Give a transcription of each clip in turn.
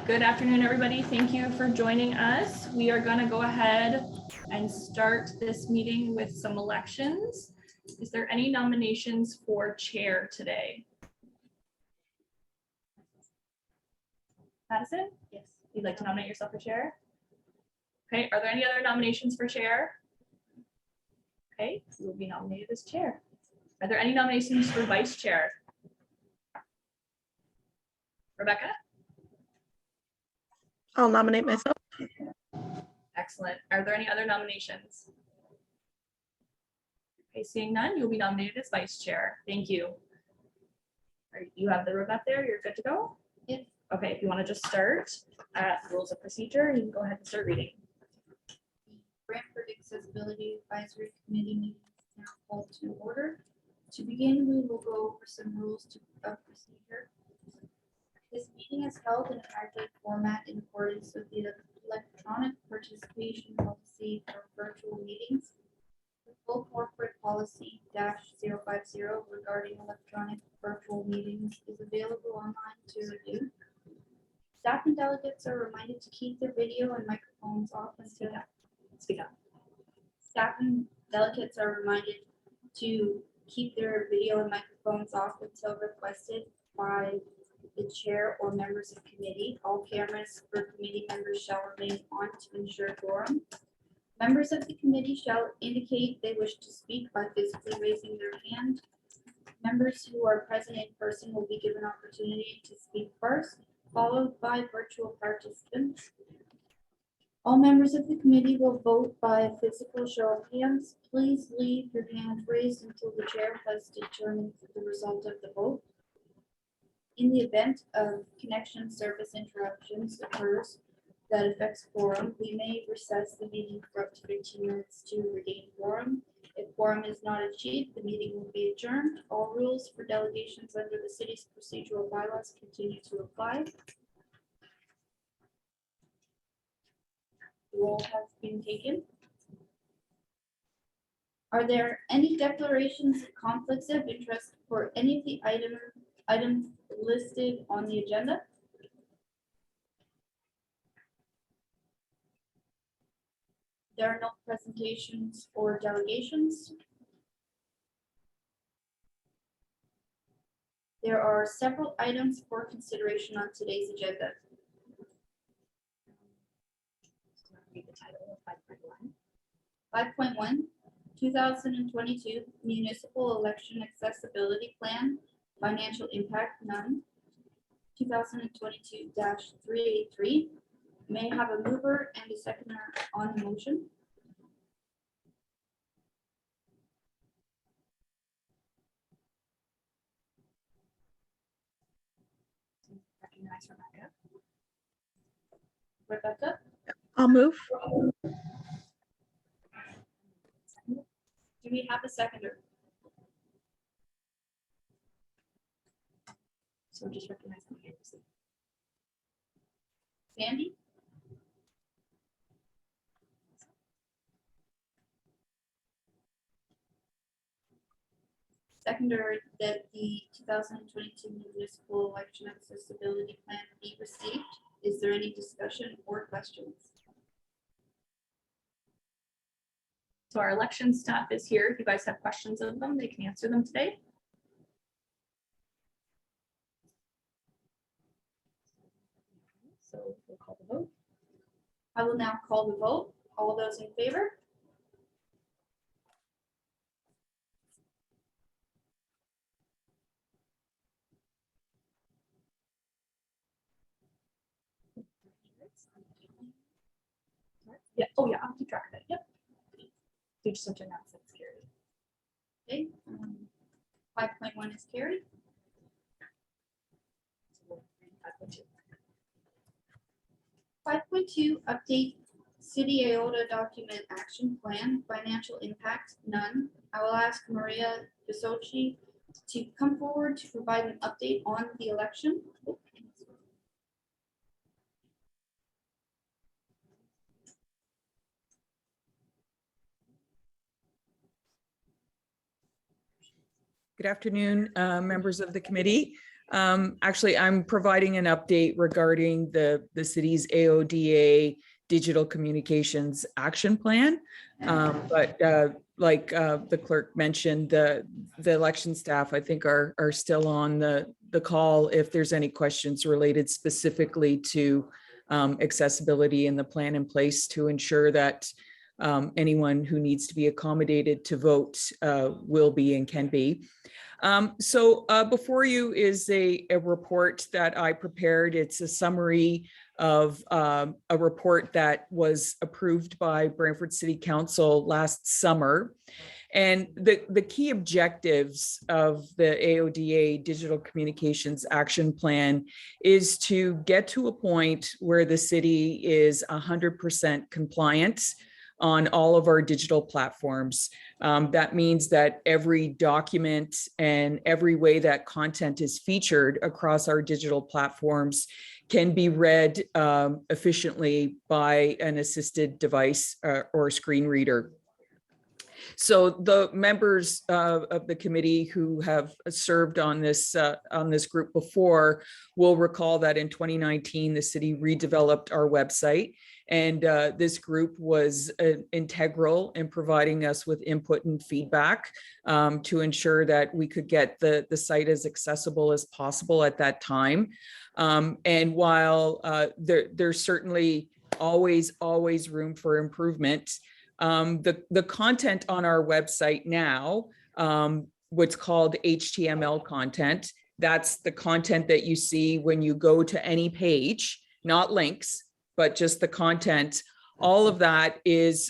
Good afternoon, everybody. Thank you for joining us. We are going to go ahead and start this meeting with some elections. Is there any nominations for chair today? Madison? Yes. You'd like to nominate yourself for chair? Okay. Are there any other nominations for chair? Okay, you will be nominated as chair. Are there any nominations for vice chair? Rebecca? I'll nominate myself. Excellent. Are there any other nominations? Okay, seeing none, you'll be nominated as vice chair. Thank you. All right, you have the room up there. You're good to go? Yes. Okay, if you want to just start at rules of procedure, you can go ahead and start reading. Brantford Accessibility Advisory Committee meeting is now called to order. To begin, we will go over some rules of procedure. This meeting is held in a hybrid format in accordance with the electronic participation policy for virtual meetings. The full corporate policy -050 regarding electronic virtual meetings is available online to review. Staff and delegates are reminded to keep their video and microphones off until Speak up. Staff and delegates are reminded to keep their video and microphones off until requested by the chair or members of committee. All cameras for committee members shall remain on to ensure quorum. Members of the committee shall indicate they wish to speak by physically raising their hand. Members who are present in person will be given opportunity to speak first, followed by virtual participants. All members of the committee will vote by a physical show of hands. Please leave your hand raised until the chair has determined the result of the vote. In the event of connection service interruptions occurs that affects quorum, we may recess the meeting for up to 15 minutes to regain quorum. If quorum is not achieved, the meeting will be adjourned. All rules for delegations under the city's procedural bylaws continue to apply. The roll has been taken. Are there any declarations of conflicts of interest for any of the items listed on the agenda? There are no presentations or delegations. There are several items for consideration on today's agenda. Read the title of 5.1. 5.1, 2022 Municipal Election Accessibility Plan, Financial Impact None. 2022-383. May I have a mover and a seconder on the motion? Recognize Rebecca. Rebecca? I'll move. Do we have a seconder? So just recognize them here. Sandy? Seconder that the 2022 municipal election accessibility plan be received. Is there any discussion or questions? So our election staff is here. If you guys have questions of them, they can answer them today. So we'll call the vote. I will now call the vote. All those in favor? Yeah. Oh yeah, I'll keep track of it. Yep. You just have to announce it's carried. Okay. 5.1 is carried. So we'll read 5.2. 5.2, update City IOTA document action plan, financial impact, none. I will ask Maria Bisoci to come forward to provide an update on the election. Good afternoon, members of the committee. Actually, I'm providing an update regarding the city's AODA Digital Communications Action Plan. Like the clerk mentioned, the election staff, I think, are still on the call if there's any questions related specifically to accessibility and the plan in place to ensure that anyone who needs to be accommodated to vote will be and can be. So before you is a report that I prepared. It's a summary of a report that was approved by Brantford City Council last summer. And the key objectives of the AODA Digital Communications Action Plan is to get to a point where the city is 100% compliant on all of our digital platforms. That means that every document and every way that content is featured across our digital platforms can be read efficiently by an assisted device or screen reader. So the members of the committee who have served on this group before will recall that in 2019, the city redeveloped our website. And this group was integral in providing us with input and feedback to ensure that we could get the site as accessible as possible at that time. And while there's certainly always room for improvement, the content on our website now, what's called HTML content, that's the content that you see when you go to any page, not links, but just the content. All of that is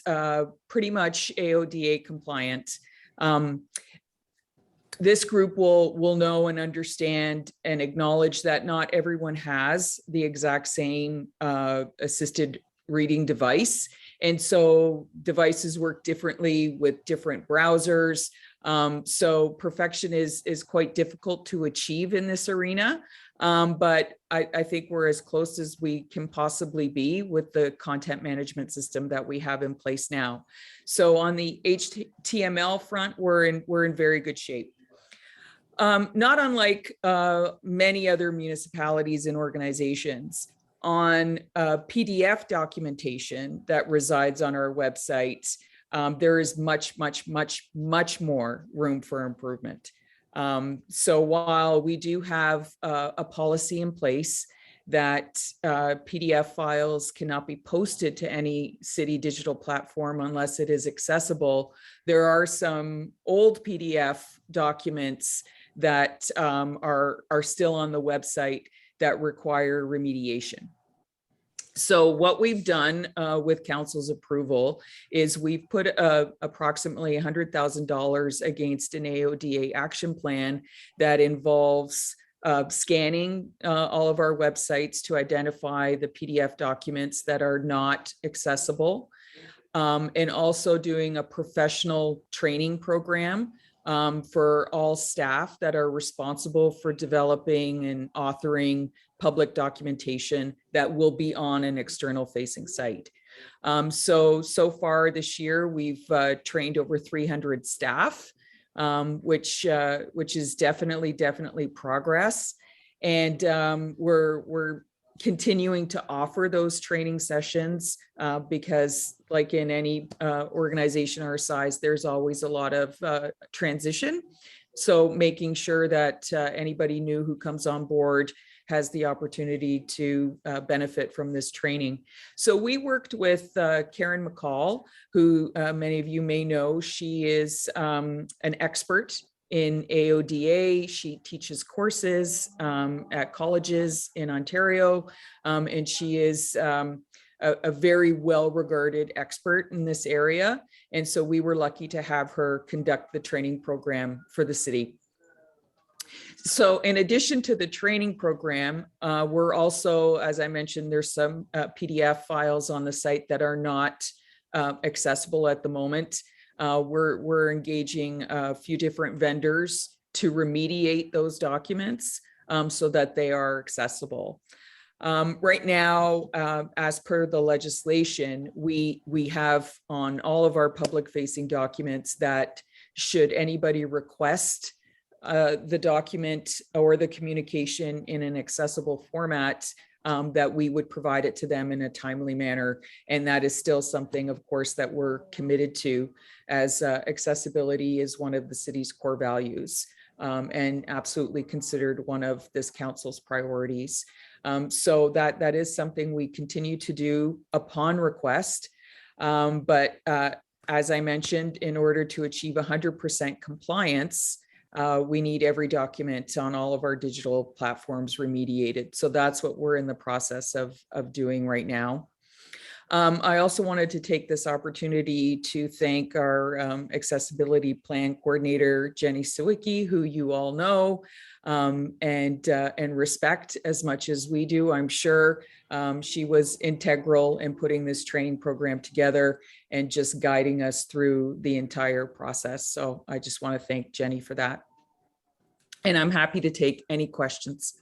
pretty much AODA compliant. This group will know and understand and acknowledge that not everyone has the exact same assisted reading device. And so devices work differently with different browsers. So perfection is quite difficult to achieve in this arena. But I think we're as close as we can possibly be with the content management system that we have in place now. So on the HTML front, we're in very good shape. Not unlike many other municipalities and organizations, on PDF documentation that resides on our website, there is much more room for improvement. So while we do have a policy in place that PDF files cannot be posted to any city digital platform unless it is accessible, there are some old PDF documents that are still on the website that require remediation. So what we've done with council's approval is we've put approximately $100,000 against an AODA action plan that involves scanning all of our websites to identify the PDF documents that are not accessible, and also doing a professional training program for all staff that are responsible for developing and authoring public documentation that will be on an external facing site. So far this year, we've trained over 300 staff, which is definitely progress. And we're continuing to offer those training sessions because, like in any organization our size, there's always a lot of transition. So making sure that anybody new who comes on board has the opportunity to benefit from this training. So we worked with Karen McCall, who many of you may know. She is an expert in AODA. She teaches courses at colleges in Ontario, and she is a very well-regarded expert in this area. And so we were lucky to have her conduct the training program for the city. So in addition to the training program, we're also, as I mentioned, there's some PDF files on the site that are not accessible at the moment. We're engaging a few different vendors to remediate those documents so that they are accessible. Right now, as per the legislation, we have on all of our public facing documents that should anybody request the document or the communication in an accessible format, that we would provide it to them in a timely manner. And that is still something, of course, that we're committed to, as accessibility is one of the city's core values, and absolutely considered one of this council's priorities. So that is something we continue to do upon request. But as I mentioned, in order to achieve 100% compliance, we need every document on all of our digital platforms remediated. So that's what we're in the process of doing right now. I also wanted to take this opportunity to thank our accessibility plan coordinator, Jenny Sawicki, who you all know and respect as much as we do. I'm sure she was integral in putting this training program together and just guiding us through the entire process. So I just want to thank Jenny for that. And I'm happy to take any questions.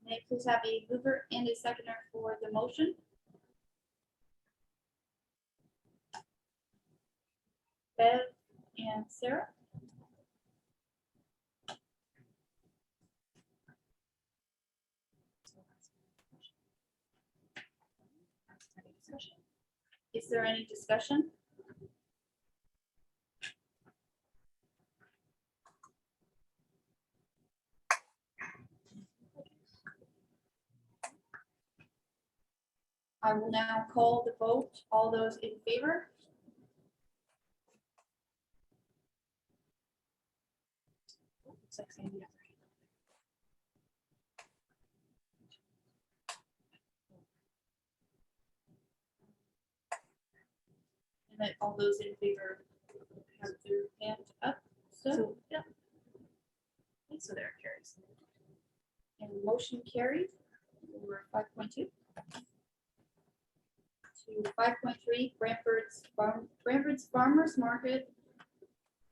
May I please have a mover and a seconder for the motion? Bev and Sarah. Is there any discussion? I will now call the vote. All those in favor? Looks like Sandy has her hand And then all those in favor have their hand up. up. So, So, yeah. Okay, so there it carries. and the motion carried. Over 5.2. To 5.3, Brantford's Farmers Market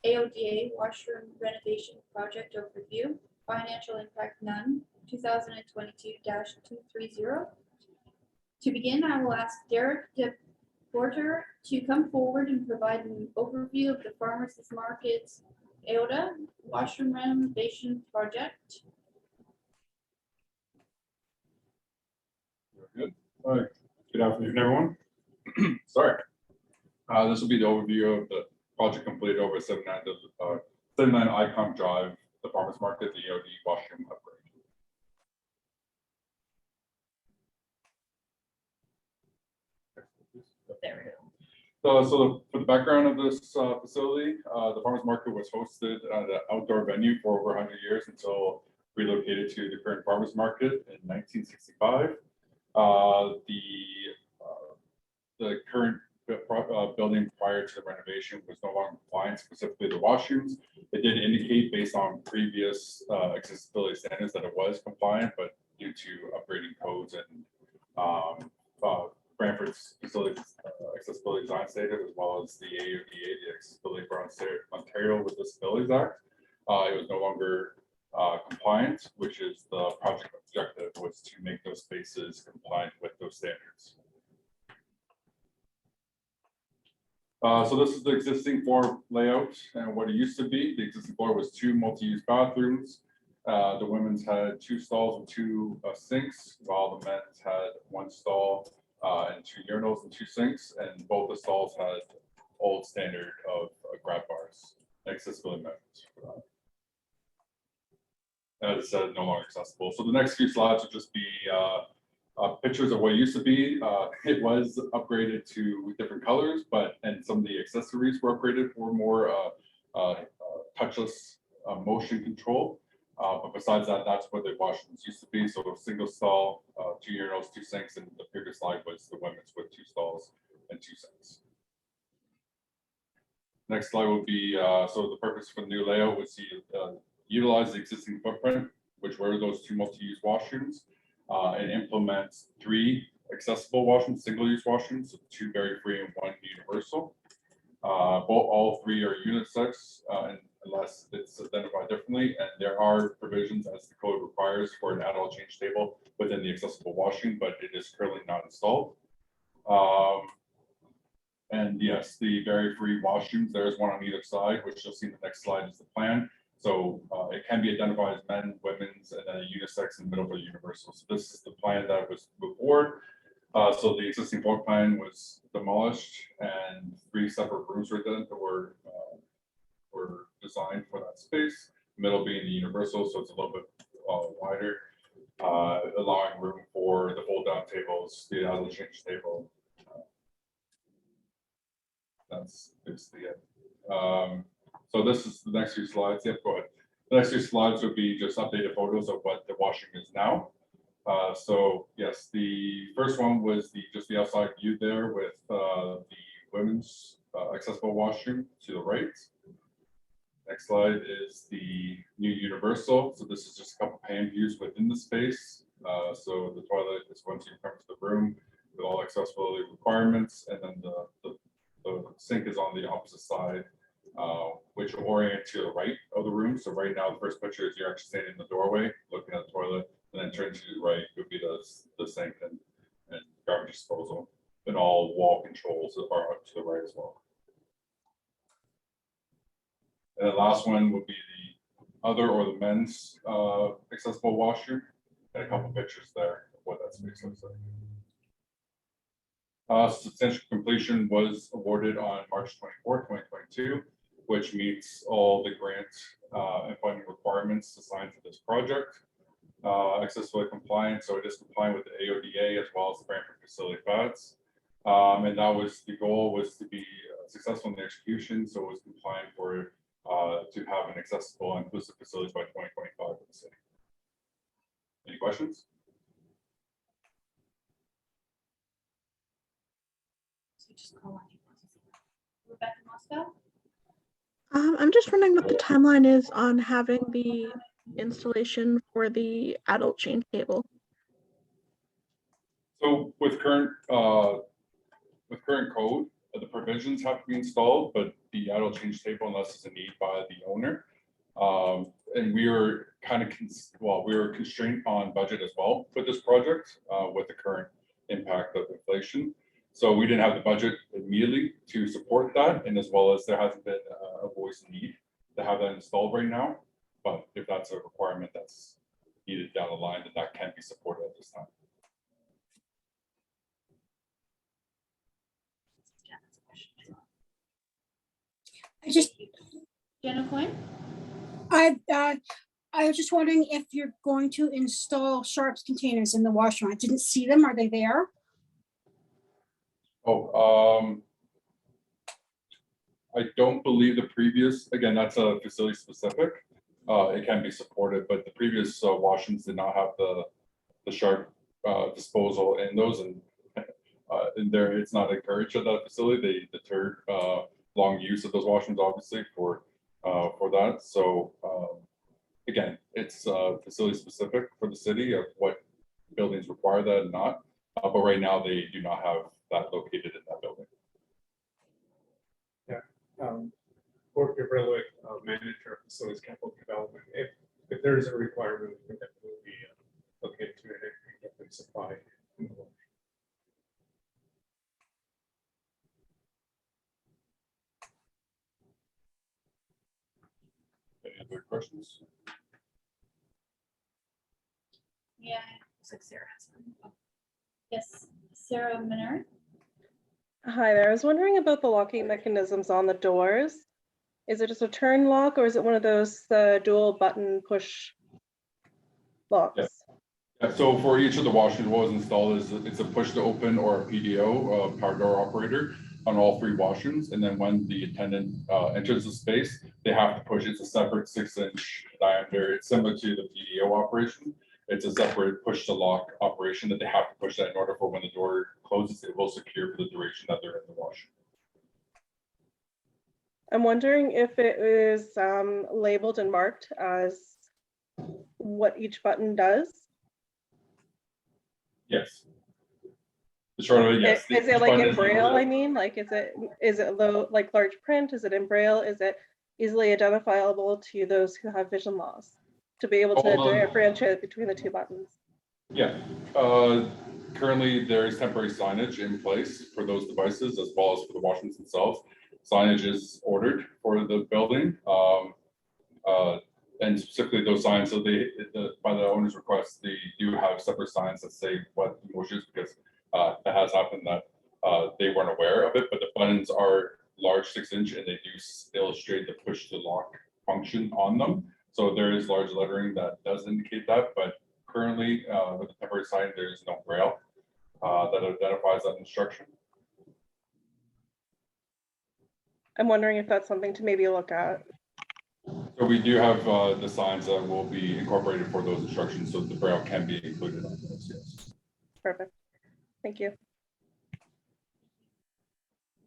AODA Washroom Renovation Project Overview. Financial impact none, 2022-230. To begin, I will ask Derek DePorter to come forward and provide an overview of the Farmers Market's AODA Washroom Renovation Project. Good. All right. Good afternoon, everyone. Sorry. This will be the overview of the project completed over 79 Icon Drive, the Farmers Market, the EOD washroom upgrade. There we go. So for the background of this facility, the Farmers Market was hosted at an outdoor venue for over 100 years until relocated to the current Farmers Market in 1965. The current building prior to the renovation was no longer compliant, specifically the washrooms. It did indicate based on previous accessibility standards that it was compliant, but due to upgrading codes and Brantford's facility accessibility design standard, as well as the AODA, the Accessibility for Ontario with Disabilities Act, it was no longer compliant, which is the project objective, was to make those spaces compliant with those standards. So this is the existing floor layout and what it used to be. The existing floor was 2 multi-use bathrooms. The women's had 2 stalls and 2 sinks, while the men's had 1 stall and 2 urinals and 2 sinks. And both the stalls had old standard of grab bars, accessibility measures. As I said, no longer accessible. So the next few slides will just be pictures of what it used to be. It was upgraded to different colors, and some of the accessories were upgraded for more touchless motion control. But besides that, that's what the washrooms used to be. So a single stall, 2 urinals, 2 sinks, and the previous slide was the women's with 2 stalls and 2 sinks. Next slide will be, so the purpose for the new layout was to utilize the existing footprint, which were those 2 multi-use washrooms, and implement 3 accessible washrooms, single-use washrooms, so 2 barrier-free and 1 universal. All 3 are unisex, and unless it's identified differently. And there are provisions as the code requires for an adult change table within the accessible washroom, but it is currently not installed. And yes, the barrier-free washrooms, there is one on either side, which you'll see in the next slide is the plan. So it can be identified as men, women's, and then a unisex in the middle for the universal. So this is the plan that was moved forward. So the existing floor plan was demolished, and 3 separate rooms were done that were designed for that space. Middle being the universal, so it's a little bit wider, allowing room for the fold-down tables, the adult change table. That's basically it. So this is the next few slides. Yep, go ahead. The next few slides would be just updated photos of what the washroom is now. So yes, the first one was just the outside view there with the women's accessible washroom to the right. Next slide is the new universal. So this is just a couple pan views within the space. So the toilet is once you come to the room with all accessibility requirements, and then the sink is on the opposite side, which will orient to the right of the room. So right now, the first picture is you're actually standing in the doorway, looking at the toilet, and then turn to the right would be the sink and garbage disposal, and all wall controls are up to the right as well. And the last one would be the other or the men's accessible washroom, and a couple pictures there of what that space looks like. Substantial completion was awarded on March 24, 2022, which meets all the grant and funding requirements assigned to this project. Accessibility compliant, so it is compliant with the AODA as well as the Brantford facility FADs. And that was the goal, was to be successful in the execution, so it was compliant for to have an accessible and inclusive facilities by 2025 for the city. Any questions? Rebecca Moscow? I'm just wondering what the timeline is on having the installation for the adult change table. So with current code, the provisions have to be installed, but the adult change table, unless it's a need by the owner. And we were kind of we were constrained on budget as well for this project with the current impact of inflation. So we didn't have the budget immediately to support that, and as well as there hasn't been a voice need to have that installed right now. But if that's a requirement that's needed down the line, then that can be supported at this time. I just, Jenna Coyne? I was just wondering if you're going to install sharps containers in the washroom. I didn't see them. Are they there? I don't believe the previous, again, that's a facility specific. It can be supported, but the previous washrooms did not have the sharp disposal in those, and there it's not encouraged at that facility. They deterred long use of those washrooms, obviously, for that. So again, it's facility specific for the city of what buildings require that and not. But right now, they do not have that located in that building. Fort Gabrielic, manager of facilities capital development. If there is a requirement, we can definitely be looking into it and get them supplied. Any other questions? Yeah, looks like Sarah has one. Yes, Sarah Minner. Hi there. I was wondering about the locking mechanisms on the doors. Is it just a turn lock, or is it one of those dual button push locks? Yeah. Yeah, so for each of the washrooms, what was installed is it's a push to open or a PDO, power door operator, on all 3 washrooms. And then when the attendant enters the space, they have to push. It's a separate 6-inch diameter. It's similar to the PDO operation. It's a separate push to lock operation that they have to push that in order for when the door closes, it will secure for the duration that they're in the washroom. I'm wondering if it is labeled and marked as what each button does. Yes. The short of it, yes. Is it like in Braille? I mean, like, is it low, like large print? Is it in Braille? Is it easily identifiable to those who have vision loss, to be able to differentiate between the two buttons? Yeah, currently there is temporary signage in place for those devices as well as for the washrooms themselves. Signage is ordered for the building, and specifically those signs. So by the owner's request, they do have separate signs that say what the motion is, because it has happened that they weren't aware of it. But the buttons are large 6-inch, and they do illustrate the push to lock function on them. So there is large lettering that does indicate that, but currently, with the temporary sign, there is no braille that identifies that instruction. I'm wondering if that's something to maybe look at. So we do have the signs that will be incorporated for those instructions, so the braille can be included on those, yes. Perfect. Thank you.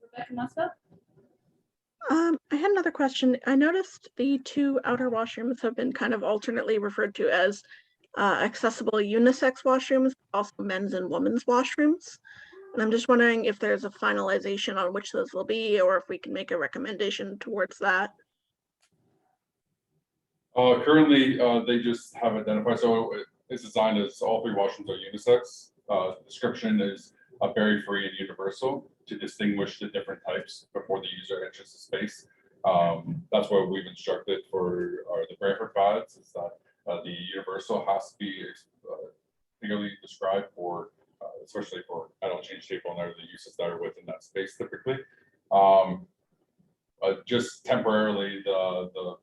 Rebecca Muska? I had another question. I noticed the two outer washrooms have been kind of alternately referred to as accessible unisex washrooms, also men's and women's washrooms. And I'm just wondering if there's a finalization on which those will be, or if we can make a recommendation towards that. Currently, they just have identified, so it's designed as all 3 washrooms are unisex. The description is barrier-free and universal to distinguish the different types before the user enters the space. That's what we've instructed for the Brantford pads, is that the universal has to be clearly described for, especially for adult change table and other uses that are within that space typically. Just temporarily, the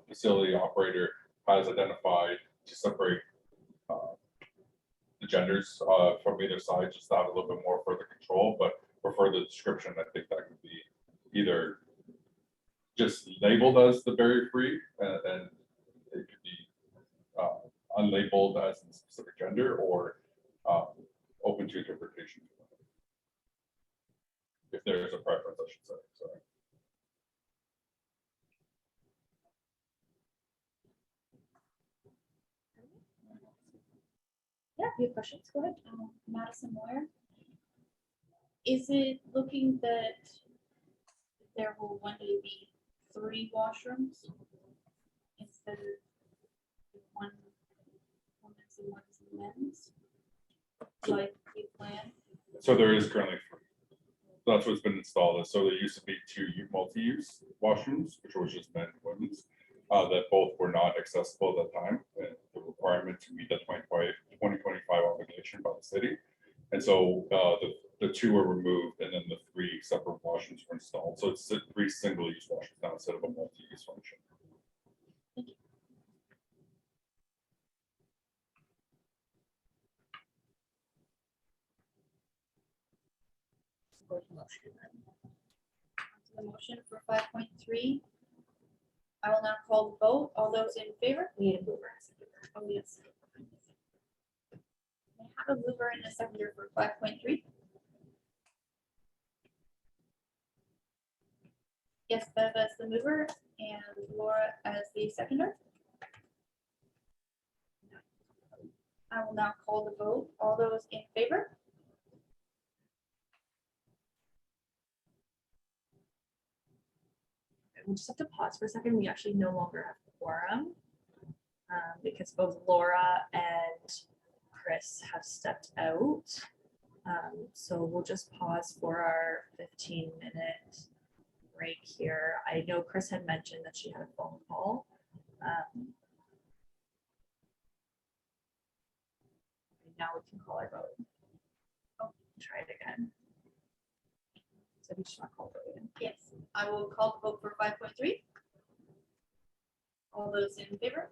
facility operator has identified to separate the genders from either side, just to have a little bit more further control. But for further description, I think that could be either just labeled as the barrier-free, and it could be unlabeled as a specific gender, or open to interpretation. If there is a preference, I should say. Sorry. Yeah, if you have questions, go ahead. Madison Moyer. Is it looking that there will one day be 3 washrooms instead of one women's and one men's? Like you plan? So there is currently 3. That's what's been installed. So there used to be 2 multi-use washrooms, which was just men and women's, that both were not accessible at that time, and the requirement to meet the 2025 obligation by the city. And so the 2 were removed, and then the 3 separate washrooms were installed. So it's 3 single-use washrooms now instead of a multi-use function. The motion for 5.3. I will now call the vote. All those in favor? We need a mover. Oh, yes. I have a mover and a seconder for 5.3. Yes, Bev as the mover and Laura as the seconder. I will now call the vote. All those in favor? We'll just have to pause for a second. We actually no longer have quorum because both Laura and Chris have stepped out. So we'll just pause for our 15-minute break here. I know Chris had mentioned that she had a phone call. Now we can call our vote. Oh, try it again. So we just want to call the vote again. Yes, I will call the vote for 5.3. All those in favor?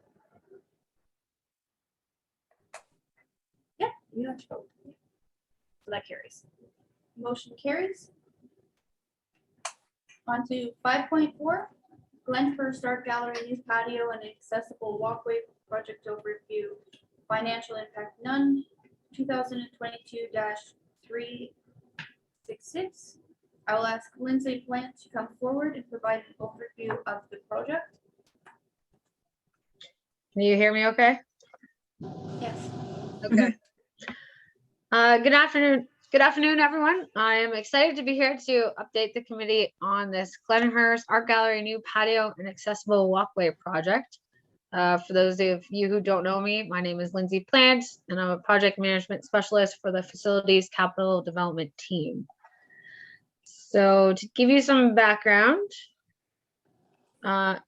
Yeah, you have to vote. So that carries. Motion carries. On to 5.4, Glenford Art Gallery new patio and accessible walkway project overview. Financial impact none. 2022-366. I will ask Lindsay Plant to come forward and provide an overview of the project. Can you hear me okay? Yes. Okay. Good Good afternoon, everyone. I am excited to be here to update the committee on this Glenhurst Art Gallery new patio and accessible walkway project. For those of you who don't know me, my name is Lindsay Plant, and I'm a project management specialist for the Facilities Capital Development team. So to give you some background on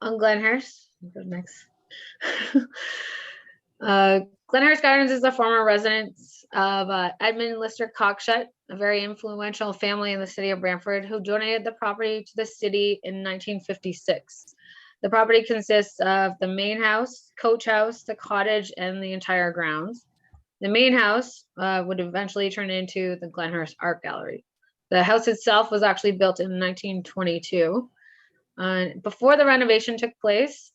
Glenhurst, go next. Glenhurst Gardens is the former residence of Edmund Lister Cockshut, a very influential family in the city of Brantford, who donated the property to the city in 1956. The property consists of the main house, coach house, the cottage, and the entire grounds. The main house would eventually turn into the Glenhurst Art Gallery. The house itself was actually built in 1922. Before the renovation took place,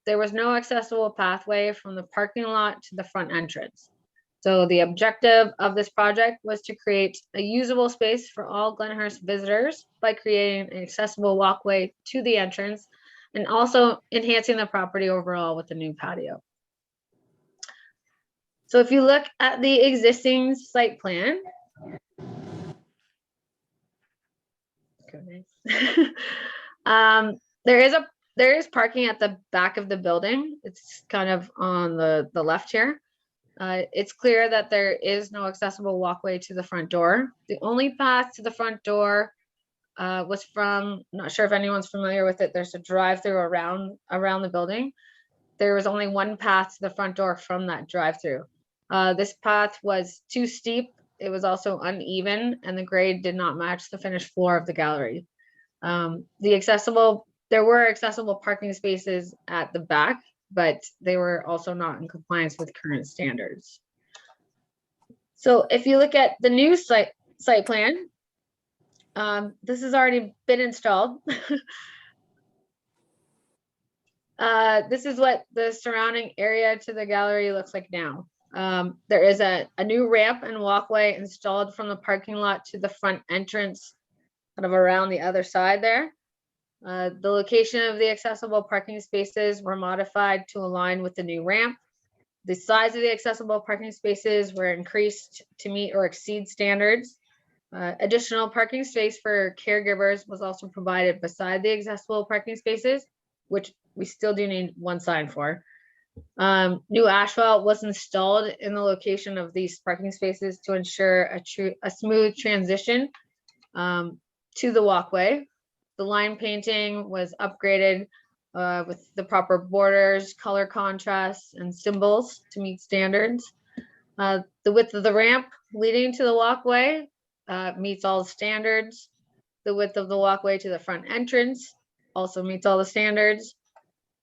there was no accessible pathway from the parking lot to the front entrance. So the objective of this project was to create a usable space for all Glenhurst visitors by creating an accessible walkway to the entrance and also enhancing the property overall with the new patio. So if you look at the existing site plan, there is parking at the back of the building. It's kind of on the left here. It's clear that there is no accessible walkway to the front door. The only path to the front door was from, not sure if anyone's familiar with it, there's a drive-through around the building. There was only one path to the front door from that drive-through. This path was too steep. It was also uneven, and the grade did not match the finished floor of the gallery. There were accessible parking spaces at the back, but they were also not in compliance with current standards. So if you look at the new site plan, this has already been installed. This is what the surrounding area to the gallery looks like now. There is a new ramp and walkway installed from the parking lot to the front entrance, kind of around the other side there. The location of the accessible parking spaces were modified to align with the new ramp. The size of the accessible parking spaces were increased to meet or exceed standards. Additional parking space for caregivers was also provided beside the accessible parking spaces, which we still do need one sign for. New asphalt was installed in the location of these parking spaces to ensure a smooth transition to the walkway. The line painting was upgraded with the proper borders, color contrasts, and symbols to meet standards. The width of the ramp leading to the walkway meets all the standards. The width of the walkway to the front entrance also meets all the standards.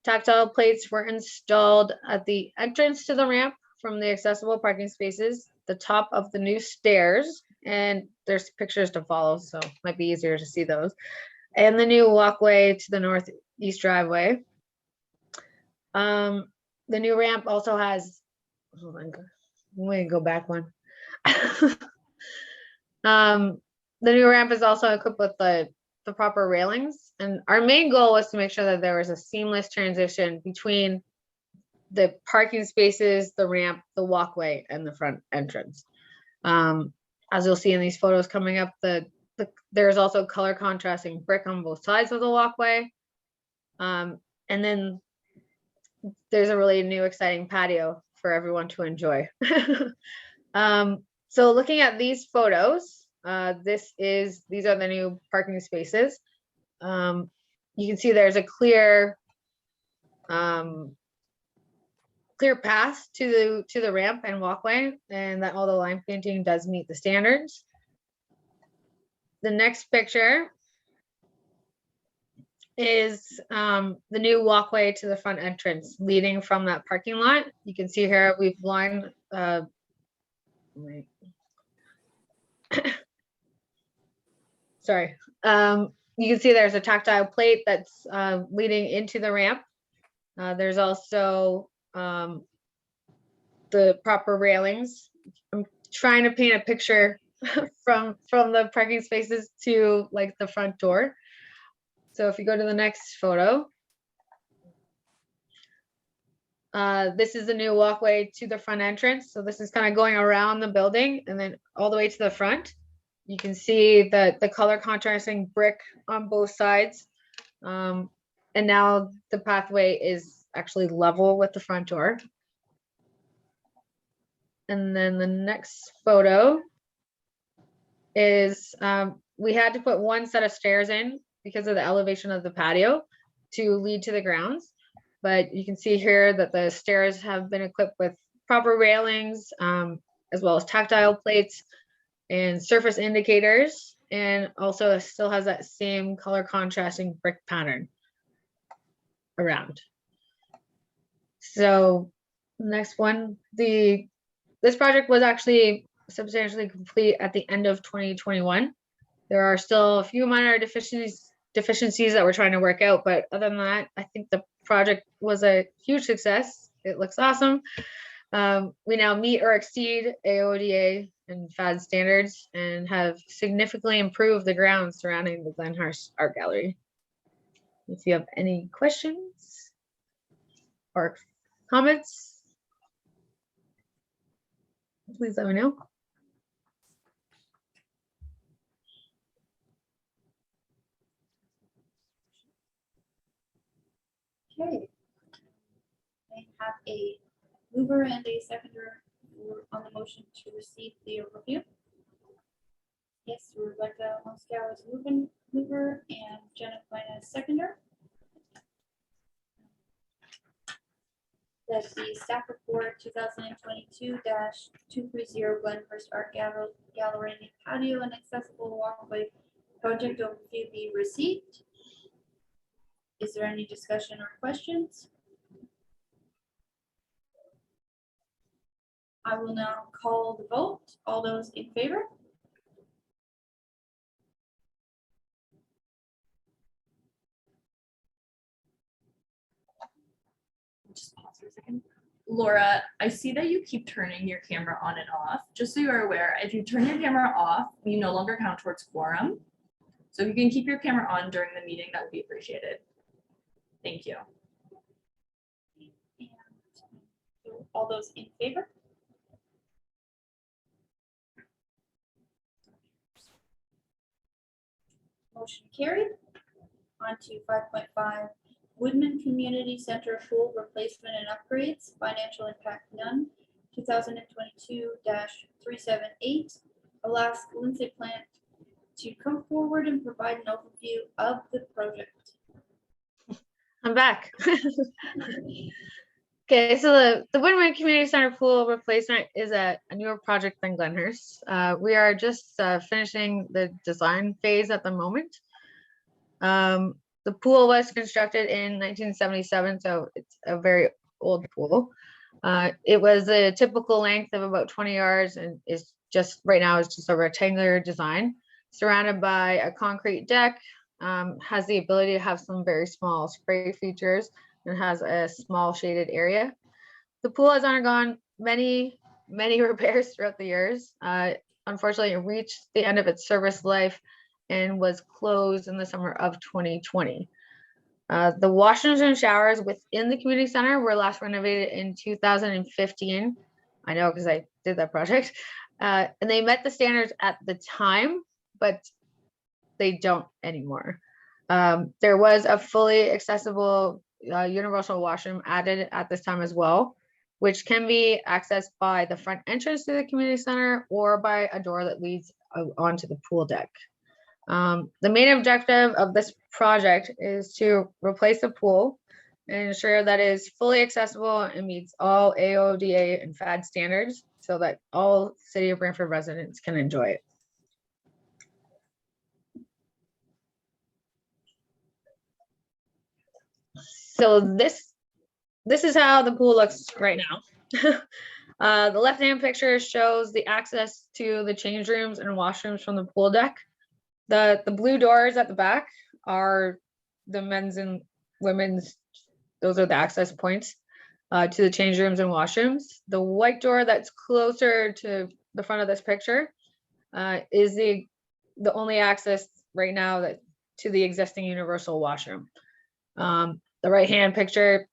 Tactile plates were installed at the entrance to the ramp from the accessible parking spaces, the top of the new stairs, and there's pictures to follow, so it might be easier to see those, and the new walkway to the northeast driveway. The new ramp also has, hold on, I'm going to go back one. The new ramp is also equipped with the proper railings, and our main goal was to make sure that there was a seamless transition between the parking spaces, the ramp, the walkway, and the front entrance. As you'll see in these photos coming up, there's also color contrasting brick on both sides of the walkway. And then there's a really new exciting patio for everyone to enjoy. So looking at these photos, these are the new parking spaces. You can see there's a clear path to the ramp and walkway, and that all the line painting does meet the standards. The next picture is the new walkway to the front entrance leading from that parking lot. You can see here we've lined sorry. You can see there's a tactile plate that's leading into the ramp. There's also the proper railings. I'm trying to paint a picture from the parking spaces to like the front door. So if you go to the next photo, This is the new walkway to the front entrance. So this is kind of going around the building and then all the way to the front. You can see the color contrasting brick on both sides. And now the pathway is actually level with the front door. And then the next photo is we had to put one set of stairs in because of the elevation of the patio to lead to the grounds. But you can see here that the stairs have been equipped with proper railings, as well as tactile plates and surface indicators, and also it still has that same color contrasting brick pattern around. So next one, this project was actually substantially complete at the end of 2021. There are still a few minor deficiencies that we're trying to work out, but other than that, I think the project was a huge success. It looks awesome. We now meet or exceed AODA and FAD standards and have significantly improved the grounds surrounding the Glenhurst Art Gallery. If you have any questions or comments, please let me know. Okay. I have a mover and a seconder on the motion to receive the overview. Yes, Rebecca Moscow is mover and Jenna Quinn as seconder. That the staff report 2022-230 Glenhurst Art Gallery and Patio and Accessible Walkway project overview be received. Is there any discussion or questions? I will now call the vote. All those in favor? Just pause for a second. Laura, I see that you keep turning your camera on and off. Just so you're aware, if you turn your camera off, you no longer count towards quorum. So if you can keep your camera on during the meeting, that would be appreciated. Thank you. And all those in favor? Motion carried. On to 5.5, Woodman Community Center pool replacement and upgrades, financial impact none, 2022-378. I'll ask Lindsay Plant to come forward and provide an overview of the project. I'm back. Okay, so the Woodman Community Center pool replacement is a newer project than Glenhurst. We are just finishing the design phase at the moment. The pool was constructed in 1977, so it's a very old pool. It was a typical length of about 20 yards and is just right now is just a rectangular design surrounded by a concrete deck. Has the ability to have some very small spray features and has a small shaded area. The pool has undergone many repairs throughout the years. Unfortunately, it reached the end of its service life and was closed in the summer of 2020. The washrooms and showers within the community center were last renovated in 2015. I know because I did that project. And they met the standards at the time, but they don't anymore. There was a fully accessible universal washroom added at this time as well, which can be accessed by the front entrance to the community center or by a door that leads onto the pool deck. The main objective of this project is to replace the pool and ensure that it is fully accessible and meets all AODA and FAD standards so that all City of Brantford residents can enjoy it. So this is how the pool looks right now. The left-hand picture shows the access to the change rooms and washrooms from the pool deck. The blue doors at the back are the men's and women's, those are the access points to the change rooms and washrooms. The white door that's closer to the front of this picture is the only access right now to the existing universal washroom. The right-hand picture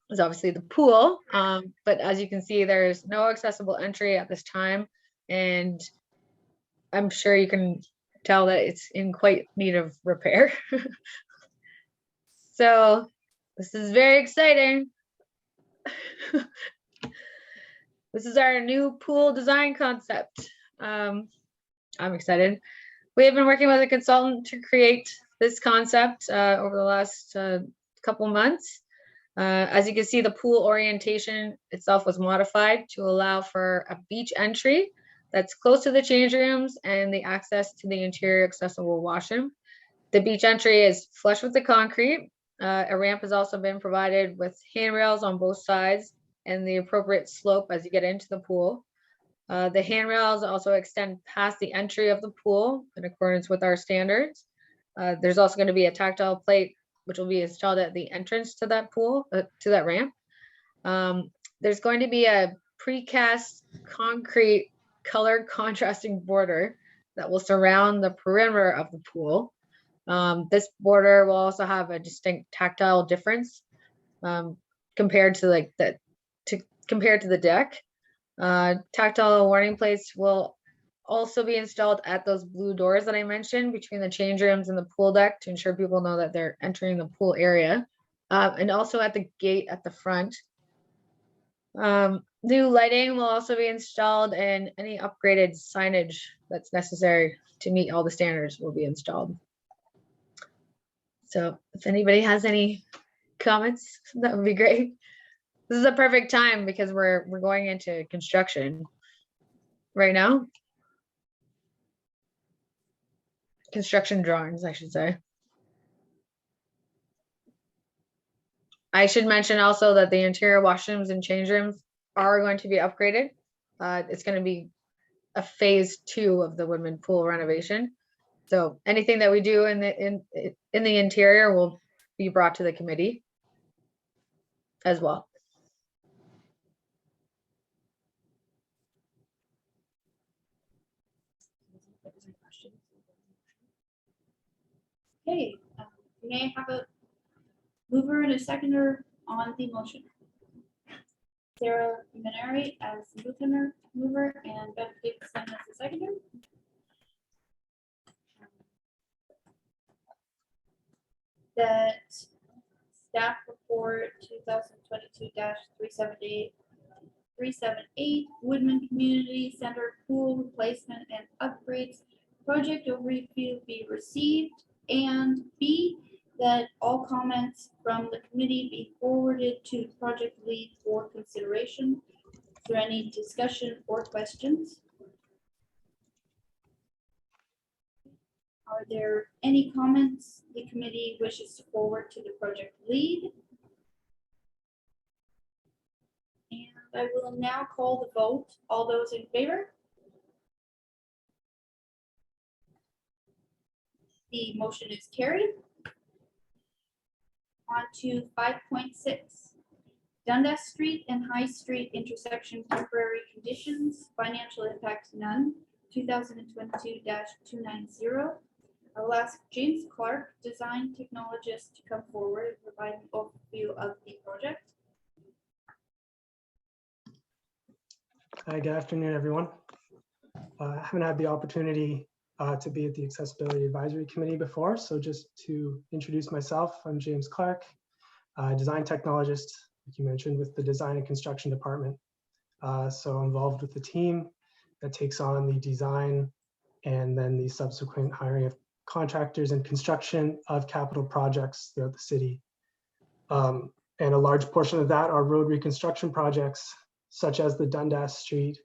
is obviously the pool. But as you can see, there's no accessible entry at this time. And I'm sure you can tell that it's in quite need of repair. So this is very exciting. This is our new pool design concept. I'm excited. We have been working with a consultant to create this concept over the last couple months. As you can see, the pool orientation itself was modified to allow for a beach entry that's close to the change rooms and the access to the interior accessible washroom. The beach entry is flush with the concrete. A ramp has also been provided with handrails on both sides and the appropriate slope as you get into the pool. The handrails also extend past the entry of the pool in accordance with our standards. There's also going to be a tactile plate which will be installed at the entrance to that pool, to that ramp. There's going to be a precast concrete color contrasting border that will surround the perimeter of the pool. This border will also have a distinct tactile difference compared to the deck. Tactile warning plates will also be installed at those blue doors that I mentioned between the change rooms and the pool deck to ensure people know that they're entering the pool area, and also at the gate at the front. New lighting will also be installed, and any upgraded signage that's necessary to meet all the standards will be installed. So if anybody has any comments, that would be great. This is a perfect time because we're going into construction right now. Construction drawings, I should say. I should mention also that the interior washrooms and change rooms are going to be upgraded. It's going to be a phase 2 of the Woodman pool renovation. So anything that we do in the interior will be brought to the committee as well. Okay, may I have a mover and a seconder on the motion? Sarah Minari as the mover and Beth Davidson as the seconder. That staff report 2022-378 Woodman Community Center pool replacement and upgrades project overview be received, and B, that all comments from the committee be forwarded to the project lead for consideration. Is there any discussion or questions? Are there any comments the committee wishes to forward to the project lead? And I will now call the vote. All those in favor? The motion is carried. On to 5.6. Dundas Street and High Street intersection temporary conditions, financial impact none, 2022-290. I will ask James Clark, design technologist, to come forward and provide an overview of the project. Hi, good afternoon, everyone. I haven't had the opportunity to be at the Accessibility Advisory Committee before, so just to introduce myself, I'm James Clark, design technologist, like you mentioned, with the Design and Construction Department. So I'm involved with the team that takes on the design and then the subsequent hiring of contractors and construction of capital projects throughout the city. And a large portion of that are road reconstruction projects, such as the Dundas Street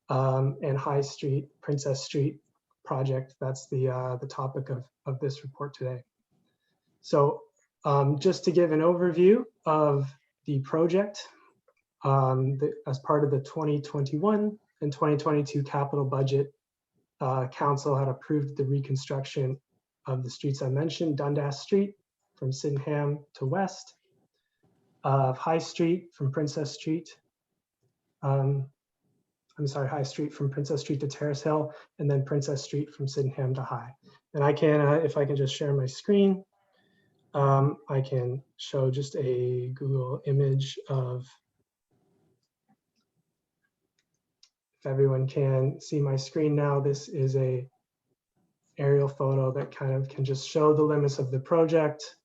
and High Street, Princess Street project. That's the topic of this report today. So just to give an overview of the project, as part of the 2021 and 2022 capital budget, council had approved the reconstruction of the streets I mentioned: Dundas Street from Sydenham to west, High Street from Princess Street, High Street from Princess Street to Terrace Hill, and then Princess Street from Sydenham to High. And I can, if I can just share my screen, I can show just a Google image of, if everyone can see my screen now, this is a aerial photo that kind of can just show the limits of the project: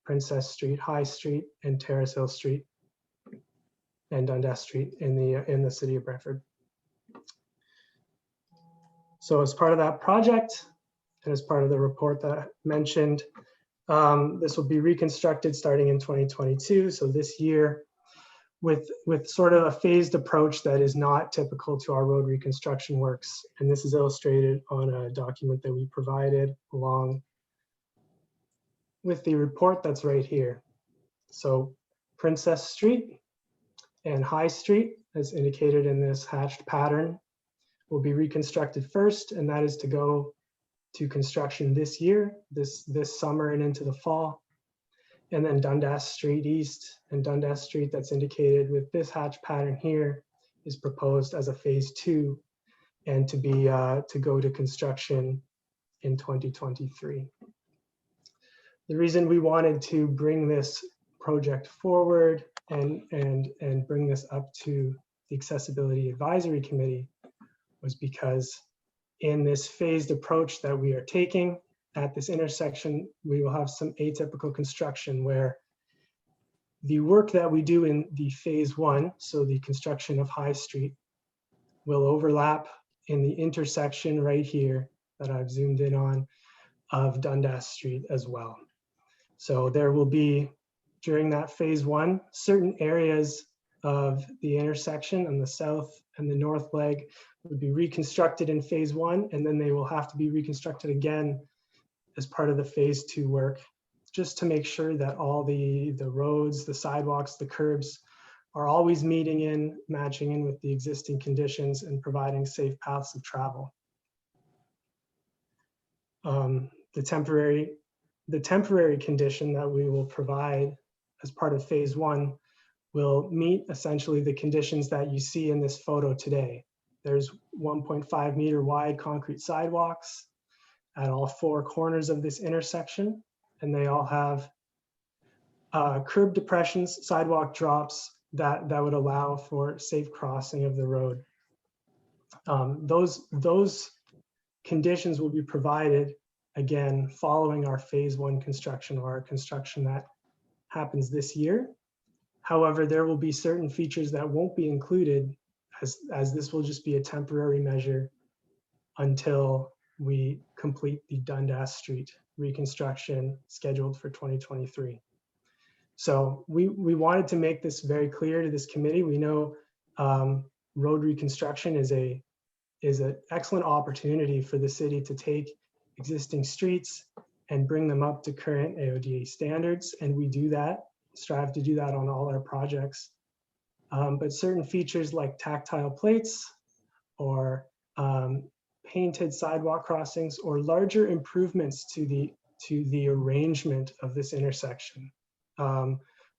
Princess Street, High Street, and Terrace Hill Street, and Dundas Street in the city of Brantford. So as part of that project, and as part of the report that I mentioned, this will be reconstructed starting in 2022. So this year, with sort of a phased approach that is not typical to our road reconstruction works. And this is illustrated on a document that we provided along with the report that's right here. So Princess Street and High Street, as indicated in this hatched pattern, will be reconstructed first, and that is to go to construction this year, this summer and into the fall. And then Dundas Street East and Dundas Street, that's indicated with this hatch pattern here, is proposed as a phase 2 and to be to go to construction in 2023. The reason we wanted to bring this project forward and bring this up to the Accessibility Advisory Committee was because in this phased approach that we are taking at this intersection, we will have some atypical construction where the work that we do in the phase 1, so the construction of High Street, will overlap in the intersection right here that I've zoomed in on of Dundas Street as well. So there will be, during that phase 1, certain areas of the intersection on the south and the north leg would be reconstructed in phase 1, and then they will have to be reconstructed again as part of the phase 2 work, just to make sure that all the roads, the sidewalks, the curbs are always matching in with the existing conditions and providing safe paths of travel. The temporary condition that we will provide as part of phase 1 will meet essentially the conditions that you see in this photo today. There's 1.5 meter wide concrete sidewalks at all 4 corners of this intersection, and they all have curb depressions, sidewalk drops that would allow for safe crossing of the road. Those conditions will be provided again following our phase 1 construction, or our construction that happens this year. However, there will be certain features that won't be included, as this will just be a temporary measure until we complete the Dundas Street reconstruction scheduled for 2023. So we wanted to make this very clear to this committee. We know road reconstruction is an excellent opportunity for the city to take existing streets and bring them up to current AODA standards, and we do that, strive to do that on all our projects. But certain features like tactile plates or painted sidewalk crossings or larger improvements to the arrangement of this intersection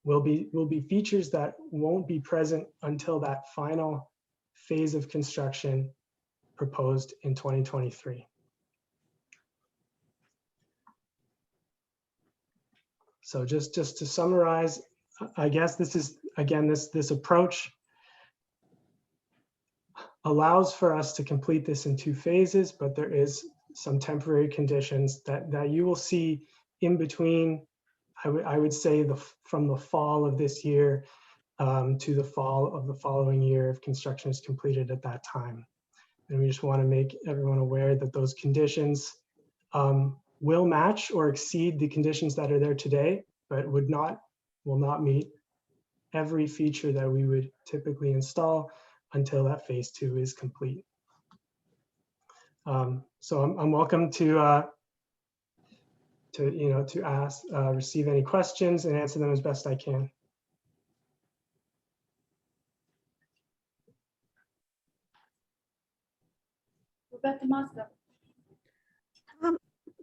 will be features that won't be present until that final phase of construction proposed in 2023. So just to summarize, I guess this is, again, this approach allows for us to complete this in 2 phases, but there is some temporary conditions that you will see in between, I would say from the fall of this year to the fall of the following year if construction is completed at that time. And we just want to make everyone aware that those conditions will match or exceed the conditions that are there today, but will not meet every feature that we would typically install until that phase 2 is complete. So I'm welcome to ask, receive any questions and answer them as best I can. Rebecca Moscow.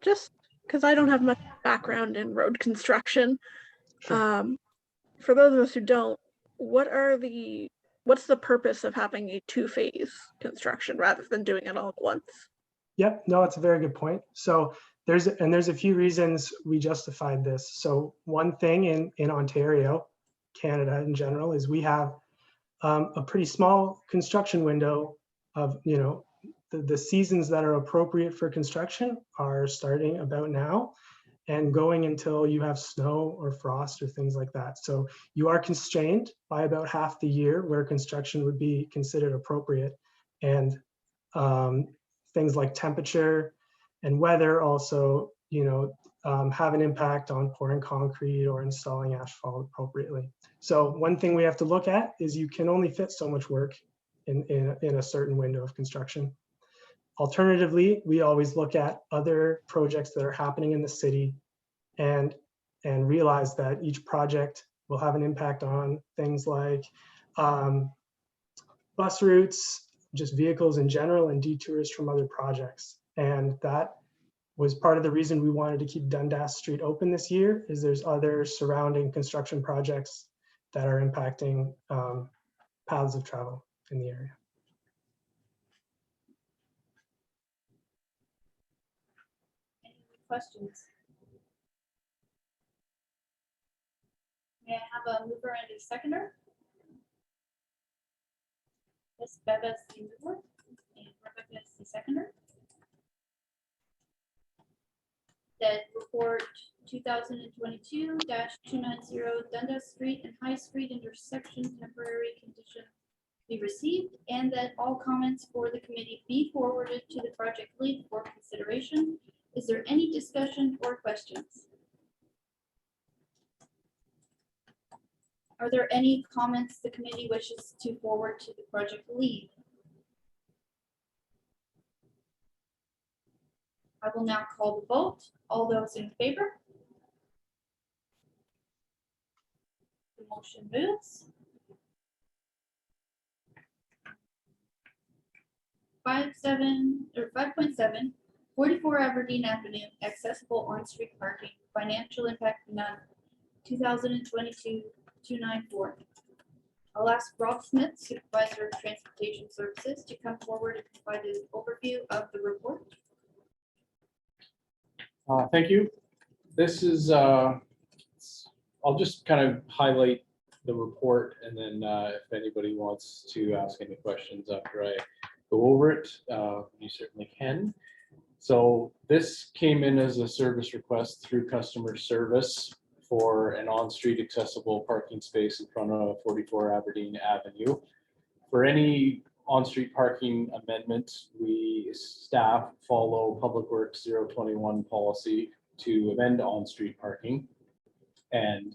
Just because I don't have much background in road construction, Sure. for those of us who don't, what's the purpose of having a 2-phase construction rather than doing it all at once? Yep, no, it's a very good point. So there's a few reasons we justified this. So one thing in Ontario, Canada in general, is we have a pretty small construction window of, you know, the seasons that are appropriate for construction are starting about now and going until you have snow or frost or things like that. So you are constrained by about half the year where construction would be considered appropriate. And things like temperature and weather also, you know, have an impact on pouring concrete or installing asphalt appropriately. So one thing we have to look at is you can only fit so much work in a certain window of construction. Alternatively, we always look at other projects that are happening in the city and realize that each project will have an impact on things like bus routes, just vehicles in general, and detours from other projects. And that was part of the reason we wanted to keep Dundas Street open this year, is there's other surrounding construction projects that are impacting paths of travel in the area. Any questions? May I have a mover and a seconder? Ms. Beva is the mover and Rebecca is the seconder. That report 2022-290 Dundas Street and High Street intersection temporary condition be received, and that all comments for the committee be forwarded to the project lead for consideration. Is there any discussion or questions? Are there any comments the committee wishes to forward to the project lead? I will now call the vote. All those in favor? The motion moves. 5.7, 44 Aberdeen Avenue, accessible on-street parking, financial impact none, 2022-294. I'll ask Rob Smith, Supervisor of Transportation Services, to come forward and provide an overview of the report. Thank you. This is, I'll just kind of highlight the report, and then if anybody wants to ask any questions after I go over it, you certainly can. So this came in as a service request through customer service for an on-street accessible parking space in front of 44 Aberdeen Avenue. For any on-street parking amendment, we staff follow Public Works 021 policy to amend on-street parking. And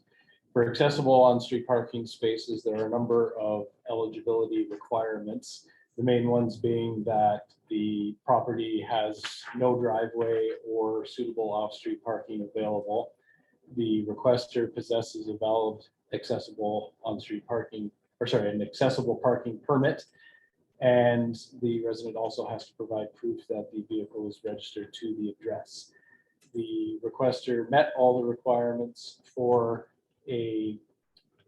for accessible on-street parking spaces, there are a number of eligibility requirements. The main ones being that the property has no driveway or suitable off-street parking available. The requester possesses a valid accessible on-street parking, or sorry, an accessible parking permit. And the resident also has to provide proof that the vehicle is registered to the address. The requester met all the requirements for a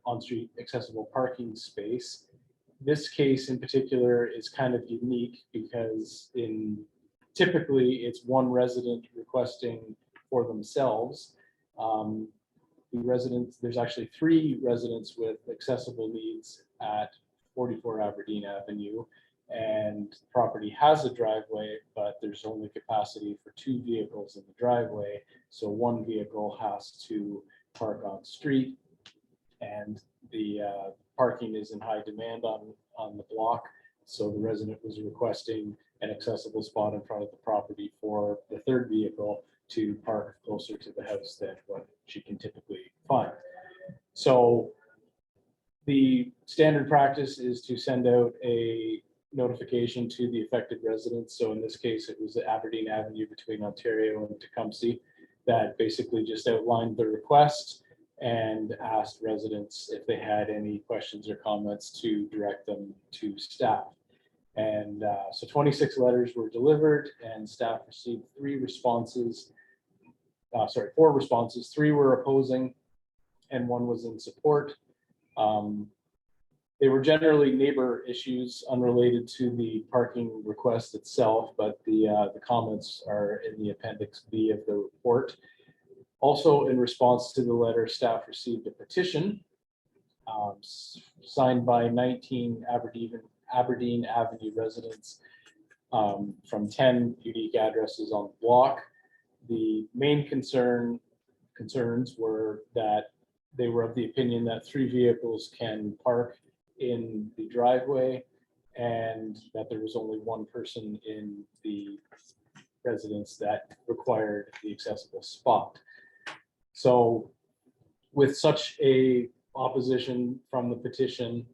on-street accessible parking space. This case in particular is kind of unique because typically it's one resident requesting for themselves. There's actually 3 residents with accessible needs at 44 Aberdeen Avenue, and the property has a driveway, but there's only capacity for 2 vehicles in the driveway. So one vehicle has to park on street, and the parking is in high demand on the block. So the resident was requesting an accessible spot in front of the property for the 3rd vehicle to park closer to the house than what she can typically find. So the standard practice is to send out a notification to the affected residents. So in this case, it was the Aberdeen Avenue between Ontario and Tecumseh that basically just outlined the request and asked residents if they had any questions or comments to direct them to staff. And so 26 letters were delivered, and staff received 4 responses. 3 were opposing and 1 was in support. They were generally neighbor issues unrelated to the parking request itself, but the comments are in the Appendix B of the report. Also, in response to the letter, staff received a petition signed by 19 Aberdeen Avenue residents from 10 unique addresses on the block. The main concerns were that they were of the opinion that 3 vehicles can park in the driveway and that there was only 1 person in the residence that required the accessible spot. So with such a opposition from the petition,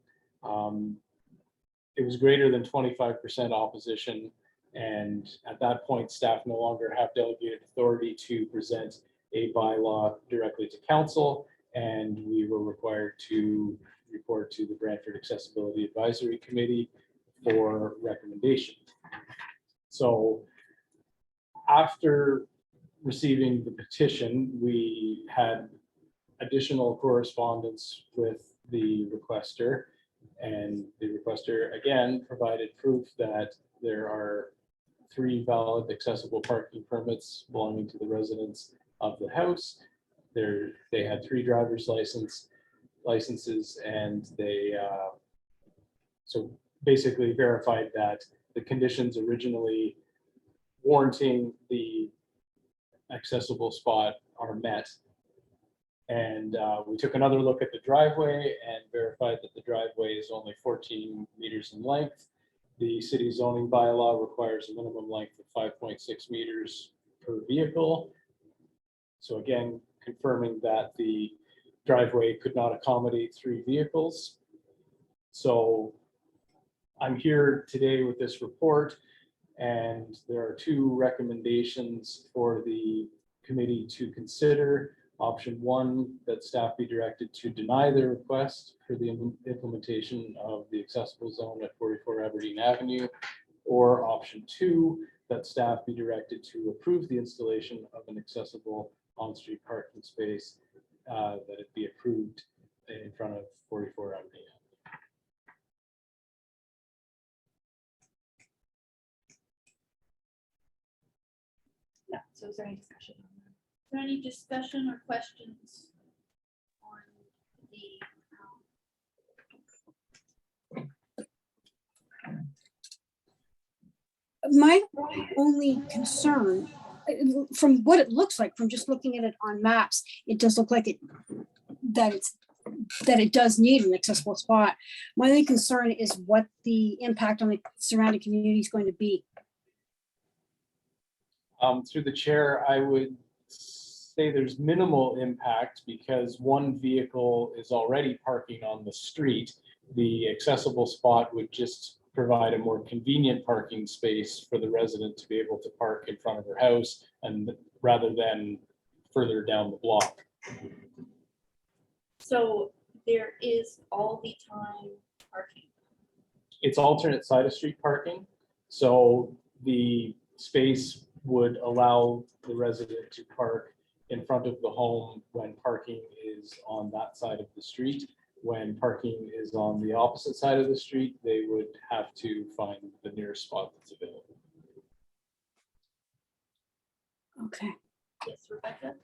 it was greater than 25% opposition. And at that point, staff no longer have delegated authority to present a bylaw directly to council. And we were required to report to the Brantford Accessibility Advisory Committee for recommendation. So after receiving the petition, we had additional correspondence with the requester, and the requester again provided proof that there are 3 valid accessible parking permits belonging to the residents of the house. They had 3 driver's licenses, and they so basically verified that the conditions originally warranting the accessible spot are met. And we took another look at the driveway and verified that the driveway is only 14 meters in length. The city zoning bylaw requires a minimum length of 5.6 meters per vehicle. So again, confirming that the driveway could not accommodate 3 vehicles. So I'm here today with this report, and there are 2 recommendations for the committee to consider. Option 1, that staff be directed to deny the request for the implementation of the accessible zone at 44 Aberdeen Avenue, or option 2, that staff be directed to approve the installation of an accessible on-street parking space, that it be approved in front of 44 Aberdeen. Yeah, so is there any discussion on that? Is there any discussion or questions on the My only concern, from what it looks like, from just looking at it on maps, it does look like that it does need an accessible spot. My only concern is what the impact on the surrounding community is going to be. Through the chair, I would say there's minimal impact because 1 vehicle is already parking on the street. The accessible spot would just provide a more convenient parking space for the resident to be able to park in front of her house, and rather than further down the block. So there is all the time parking. It's alternate side of street parking. So the space would allow the resident to park in front of the home when parking is on that side of the street. When parking is on the opposite side of the street, they would have to find the nearest spot that's available. Okay. Yes, Rebecca?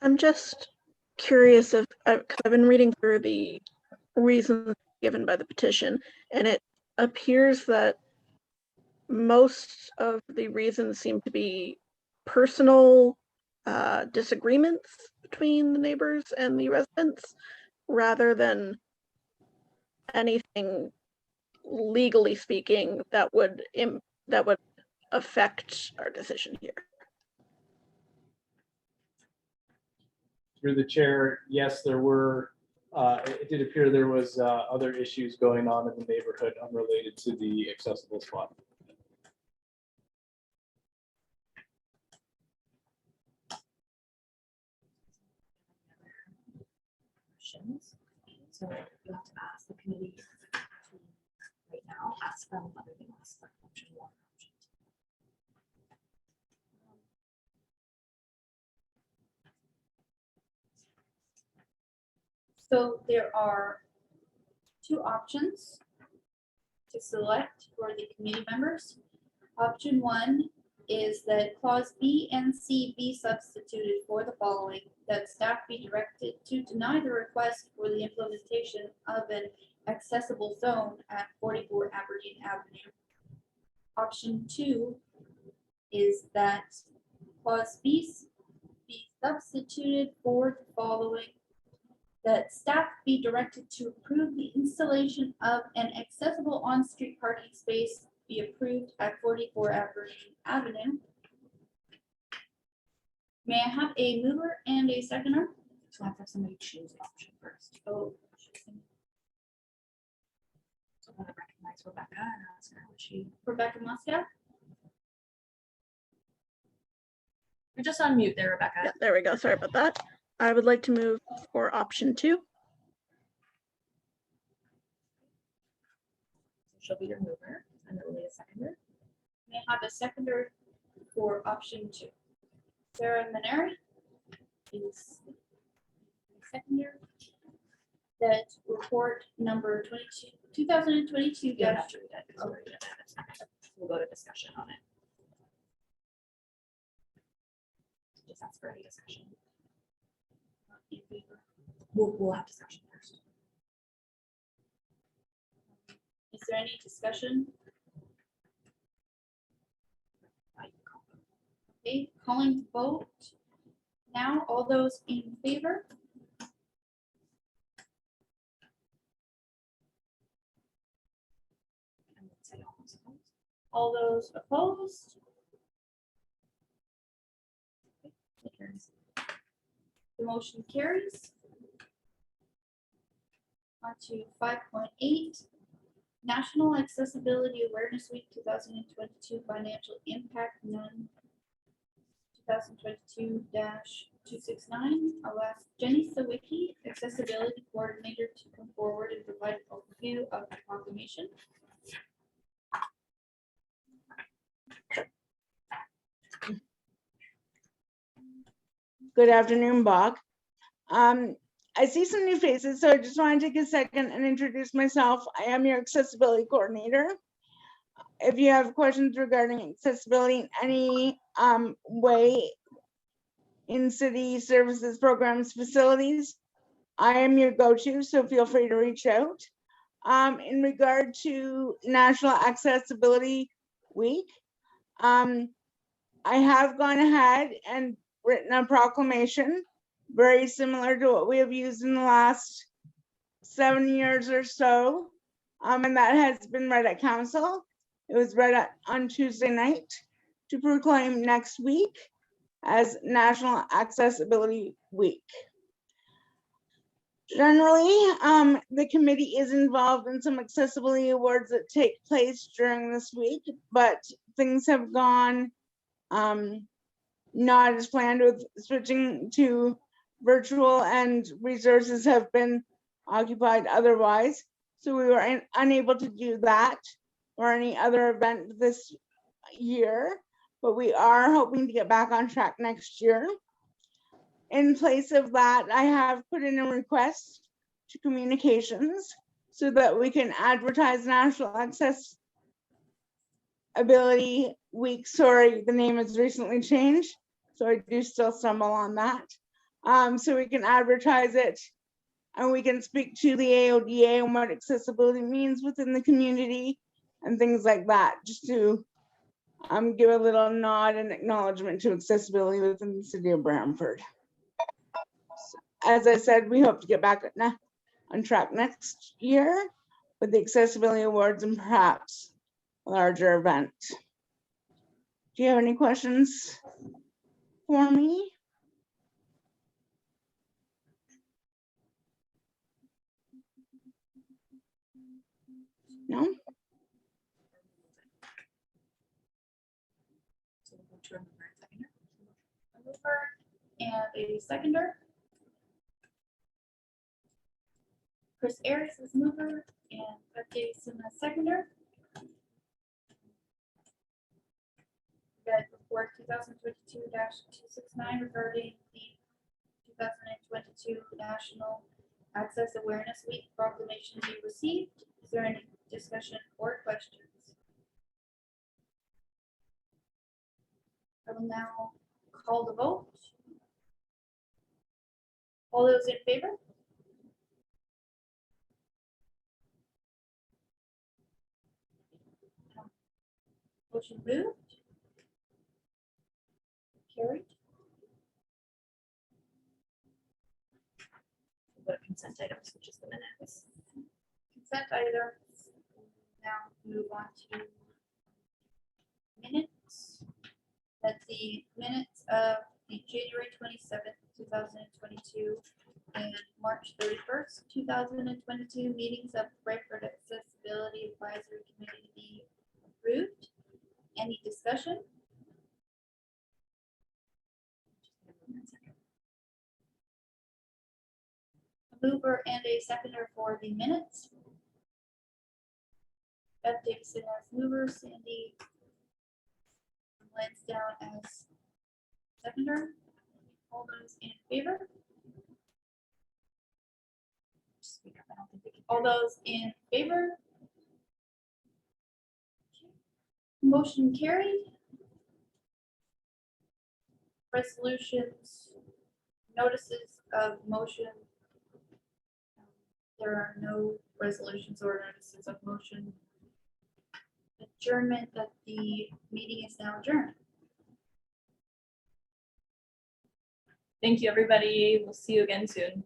I'm just curious if, because I've been reading through the reasons given by the petition, and it appears that most of the reasons seem to be personal disagreements between the neighbors and the residents, rather than anything legally speaking that would affect our decision here. Through the chair, yes, there were, it did appear there was other issues going on in the neighborhood unrelated to the accessible spot. Questions? So you have to ask the committee right now, ask them whether they want to select option 1 or option 2. So there are two options to select for the committee members. Option one is that clause B and C be substituted for the following: that staff be directed to deny the request for the implementation of an accessible zone at 44 Aberdeen Avenue. Option two is that clause B be substituted for the following: that staff be directed to approve the installation of an accessible on-street parking space be approved at 44 Aberdeen Avenue. May I have a mover and a seconder? So I have to have somebody choose option first. Oh, So I'm gonna recognize Rebecca and ask her what she. Rebecca Muscat. You're just on mute there, Rebecca. Yeah, there we go. Sorry about that. I would like to move for option 2. She'll be your mover and then we'll need a seconder. May I have a seconder for option 2? Sarah Maneri is the seconder. That report number 2022 You don't have to read it, because we're gonna have it. We'll go to discussion on it. Just ask for any discussion. We'll have discussion first. Is there any discussion? Okay, calling the vote. Now, all those in favor? And we'll say all those opposed. All those opposed? It carries. The motion carries. On to 5.8, National Accessibility Awareness Week 2022 Financial Impact None 2022-269. I'll ask Jenny Sawicki, Accessibility Coordinator, to come forward and provide an overview of the proclamation. Good afternoon, Bach. I see some new faces, so I just want to take a second and introduce myself. I am your accessibility coordinator. If you have questions regarding accessibility in any way in city services, programs, facilities, I am your go-to, so feel free to reach out. In regard to National Accessibility Week, I have gone ahead and written a proclamation very similar to what we have used in the last 7 years or so. And that has been read at council. It was read on Tuesday night to proclaim next week as National Accessibility Week. Generally, the committee is involved in some accessibility awards that take place during this week, but things have gone not as planned with switching to virtual, and resources have been occupied otherwise. So we were unable to do that or any other event this year, but we are hoping to get back on track next year. In place of that, I have put in a request to communications so that we can advertise National Accessibility Week. Sorry, the name has recently changed, so I do still stumble on that. So we can advertise it and we can speak to the AODA and what accessibility means within the community and things like that, just to give a little nod and acknowledgement to accessibility within the city of Brantford. As I said, we hope to get back on track next year with the accessibility awards and perhaps a larger event. Do you have any questions for me? No? So we'll go to a mover and seconder. A mover and a seconder. Chris Ayers is mover and Beth Davison as seconder. That report 2022-269 regarding the 2022 National Access Awareness Week proclamation be received. Is there any discussion or questions? I will now call the vote. All those in favor? Motion moved. Carried. Go to consent items, which is the minutes. Consent items. Now move on to minutes. That's the minutes of the January 27th, 2022 and March 31st, 2022 meetings of Brantford Accessibility Advisory Committee to be approved. Any discussion? A mover and a seconder for the minutes. Beth Davidson as mover, Sandy Lansdowne as seconder. All those in favor? Speak up, I don't think they can All hear you. those in favor? Motion carried. Resolutions, notices of motion. There are no resolutions or notices of motion. Adjournment that the meeting is now adjourned. Thank you, everybody. We'll see you again soon.